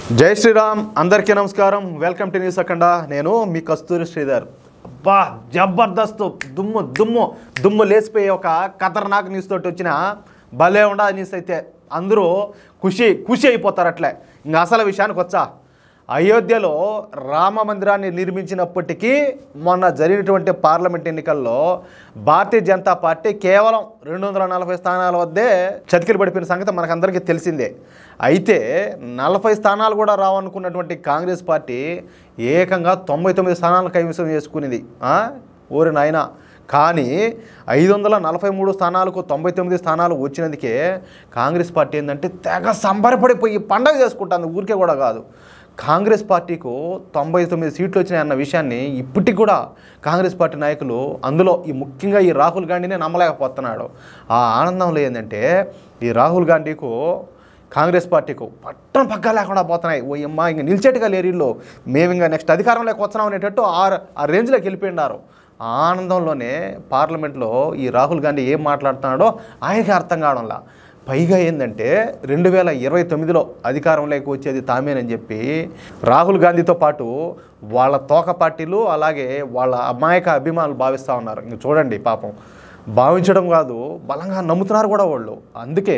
జై శ్రీరామ్ అందరికీ నమస్కారం వెల్కమ్ టు న్యూస్ అఖండ నేను మీ కస్తూరి శ్రీధర్ అబ్బా జబర్దస్త్ దుమ్ము లేసిపోయి ఒక ఖతర్నాక్ న్యూస్ తోటి వచ్చిన భలే ఉండా న్యూస్ అయితే అందరూ ఖుషి అయిపోతారు అట్లే ఇంకా అసలు విషయానికి వచ్చా అయోధ్యలో రామ మందిరాన్ని నిర్మించినప్పటికీ మొన్న జరిగినటువంటి పార్లమెంట్ ఎన్నికల్లో భారతీయ జనతా పార్టీ కేవలం 240 స్థానాల వద్దే చతికిల పడిపోయిన సంగతి మనకందరికీ తెలిసిందే. అయితే 40 స్థానాలు కూడా రావనుకున్నటువంటి కాంగ్రెస్ పార్టీ ఏకంగా 99 స్థానాలను కైవసం చేసుకునేది. ఊరి నాయన కానీ 543 స్థానాలకు 99 స్థానాలు వచ్చినందుకే కాంగ్రెస్ పార్టీ ఏంటంటే తెగ సంబరపడిపోయి పండగ చేసుకుంటుంది. ఊరికే కూడా కాదు, కాంగ్రెస్ పార్టీకు 99 సీట్లు వచ్చినాయన్న విషయాన్ని ఇప్పటికి కూడా కాంగ్రెస్ పార్టీ నాయకులు అందులో ముఖ్యంగా ఈ రాహుల్ గాంధీనే నమ్మలేకపోతున్నాడు. ఆ ఆనందంలో ఏంటంటే ఈ రాహుల్ గాంధీకు కాంగ్రెస్ పార్టీకు పట్టణ పక్క లేకుండా పోతున్నాయి. ఓ అమ్మ ఇంక నిలిచేట్టుగా లేరు వీళ్ళు, మేము ఇంకా నెక్స్ట్ అధికారంలోకి వస్తున్నాం అనేటట్టు ఆ రేంజ్లోకి వెళ్ళిపోయినారు. ఆ ఆనందంలోనే పార్లమెంట్లో ఈ రాహుల్ గాంధీ ఏం మాట్లాడుతున్నాడో ఆయనకి అర్థం కావడంలా. పైగా ఏంటంటే 2029లో అధికారంలోకి వచ్చేది తామేనని చెప్పి రాహుల్ గాంధీతో పాటు వాళ్ళ తోక పార్టీలు అలాగే వాళ్ళ అమాయక అభిమానులు భావిస్తూ ఉన్నారు. ఇంక చూడండి పాపం, భావించడం కాదు బలంగా నమ్ముతున్నారు కూడా వాళ్ళు. అందుకే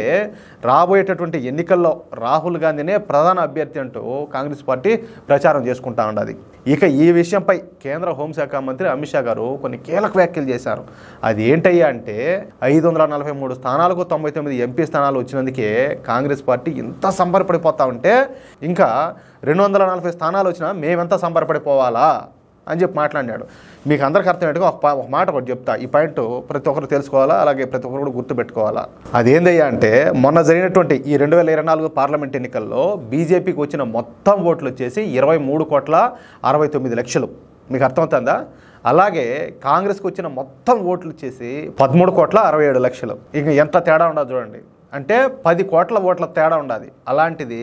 రాబోయేటటువంటి ఎన్నికల్లో రాహుల్ గాంధీనే ప్రధాన అభ్యర్థి అంటూ కాంగ్రెస్ పార్టీ ప్రచారం చేసుకుంటా ఉన్నది. ఇక ఈ విషయంపై కేంద్ర హోంశాఖ మంత్రి అమిత్ షా గారు కొన్ని కీలక వ్యాఖ్యలు చేశారు. అది ఏంటయ్యా అంటే 543 స్థానాలకు 99 ఎంపీ స్థానాలు వచ్చినందుకే కాంగ్రెస్ పార్టీ ఇంత సంబరపడిపోతా ఉంటే ఇంకా 240 స్థానాలు వచ్చినా మేమెంత సంబరపడిపోవాలా అని చెప్పి మాట్లాడినాడు. మీకు అందరికీ అర్థమయ్యేట్టుగా ఒక మాట ఒకటి చెప్తా. ఈ పాయింట్ ప్రతి ఒక్కరు తెలుసుకోవాలా, అలాగే ప్రతి ఒక్కరు కూడా గుర్తుపెట్టుకోవాలా. అదేందయ్యా అంటే మొన్న జరిగినటువంటి ఈ 2024 పార్లమెంట్ ఎన్నికల్లో బీజేపీకి వచ్చిన మొత్తం ఓట్లు వచ్చేసి 23,69,00,000. మీకు అర్థమవుతుందా? అలాగే కాంగ్రెస్కి వచ్చిన మొత్తం ఓట్లు వచ్చేసి 13,67,00,000. ఇంక ఎంత తేడా ఉండదు చూడండి, అంటే 10 కోట్ల ఓట్ల తేడా ఉండాలి. అలాంటిది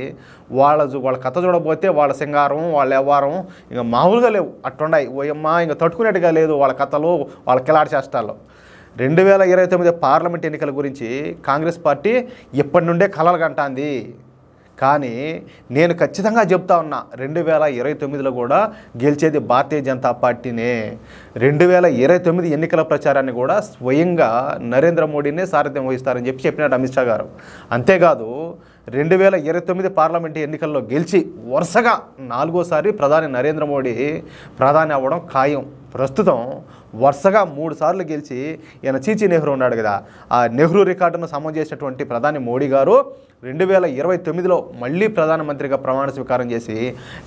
వాళ్ళ కథ చూడబోతే వాళ్ళ సింగారం వాళ్ళ వ్యవహారం ఇంకా మామూలుగా లేవు, అట్టుండాయి. ఓయమ్మ ఇంకా తట్టుకునేట్టుగా లేదు వాళ్ళ కథలు, వాళ్ళ కిలాడి చేష్టాలు. 2029 పార్లమెంట్ ఎన్నికల గురించి కాంగ్రెస్ పార్టీ ఇప్పటి నుండే కలలు కంటాంది. కానీ నేను ఖచ్చితంగా చెప్తా ఉన్నా, 2029లో కూడా గెలిచేది భారతీయ జనతా పార్టీనే. 2029 ఎన్నికల ప్రచారాన్ని కూడా స్వయంగా నరేంద్ర మోడీనే సారథ్యం వహిస్తారని చెప్పినాడు అమిత్ షా గారు. అంతేకాదు 2029 పార్లమెంటు ఎన్నికల్లో గెలిచి వరుసగా 4వ సారి ప్రధాని నరేంద్ర మోడీ ప్రధాని అవ్వడం ఖాయం. ప్రస్తుతం వరుసగా 3 సార్లు గెలిచి ఈయన చీచీ నెహ్రూ ఉన్నాడు కదా, ఆ నెహ్రూ రికార్డును సమం చేసినటువంటి ప్రధాని మోడీ గారు 2029లో మళ్ళీ ప్రధానమంత్రిగా ప్రమాణ స్వీకారం చేసి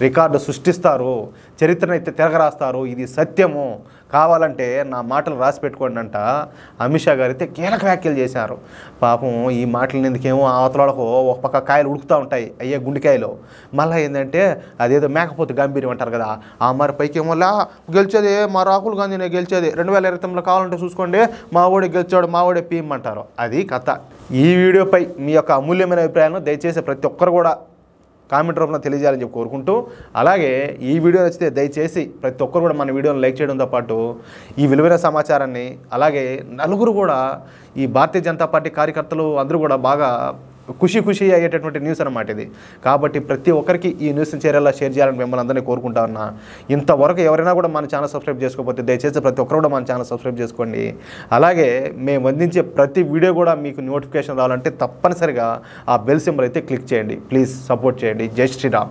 రికార్డు సృష్టిస్తారు, చరిత్రను తిరగరాస్తారు. ఇది సత్యము, కావాలంటే నా మాటలు రాసి పెట్టుకోండి అంట అమిత్ షా గారు అయితే కీలక వ్యాఖ్యలు చేశారు. పాపం ఈ మాటలు ఎందుకేమో అవతలకు ఒక పక్క కాయలు ఉడుకుతూ ఉంటాయి, అయ్యే గుండెకాయలు. మళ్ళీ ఏంటంటే అదేదో మేకపోతే గంభీరం అంటారు కదా, ఆ మరి పైకేమో గెలిచేది మా రాహుల్ గాంధీనే గెలిచేది, 2029లో కావాలంటే చూసుకోండి మా ఓడే గెలిచాడు మా ఓడే పీఎం అంటారు. అది కథ. ఈ వీడియోపై మీ యొక్క అమూల్యమైన అభిప్రాయాలను దయచేసి ప్రతి ఒక్కరు కూడా కామెంట్ రూపంలో తెలియజేయాలని చెప్పి కోరుకుంటూ, అలాగే ఈ వీడియో నచ్చితే దయచేసి ప్రతి ఒక్కరు కూడా మన వీడియోని లైక్ చేయడంతో పాటు ఈ విలువైన సమాచారాన్ని, అలాగే నలుగురు కూడా ఈ భారతీయ జనతా పార్టీ కార్యకర్తలు అందరూ కూడా బాగా ఖుషి అయ్యేటటువంటి న్యూస్ అన్నమాట ఇది. కాబట్టి ప్రతి ఒక్కరికి ఈ న్యూస్ని చేరేలా షేర్ చేయాలని మిమ్మల్ని అందరినీ కోరుకుంటా ఉన్నా. ఇంతవరకు ఎవరైనా కూడా మన ఛానల్ సబ్స్క్రైబ్ చేసుకోకపోతే దయచేసి ప్రతి ఒక్కరు కూడా మన ఛానల్ సబ్స్క్రైబ్ చేసుకోండి. అలాగే మేము అందించే ప్రతి వీడియో కూడా మీకు నోటిఫికేషన్ రావాలంటే తప్పనిసరిగా ఆ బెల్ సింబల్ అయితే క్లిక్ చేయండి. ప్లీజ్ సపోర్ట్ చేయండి. జై శ్రీరామ్.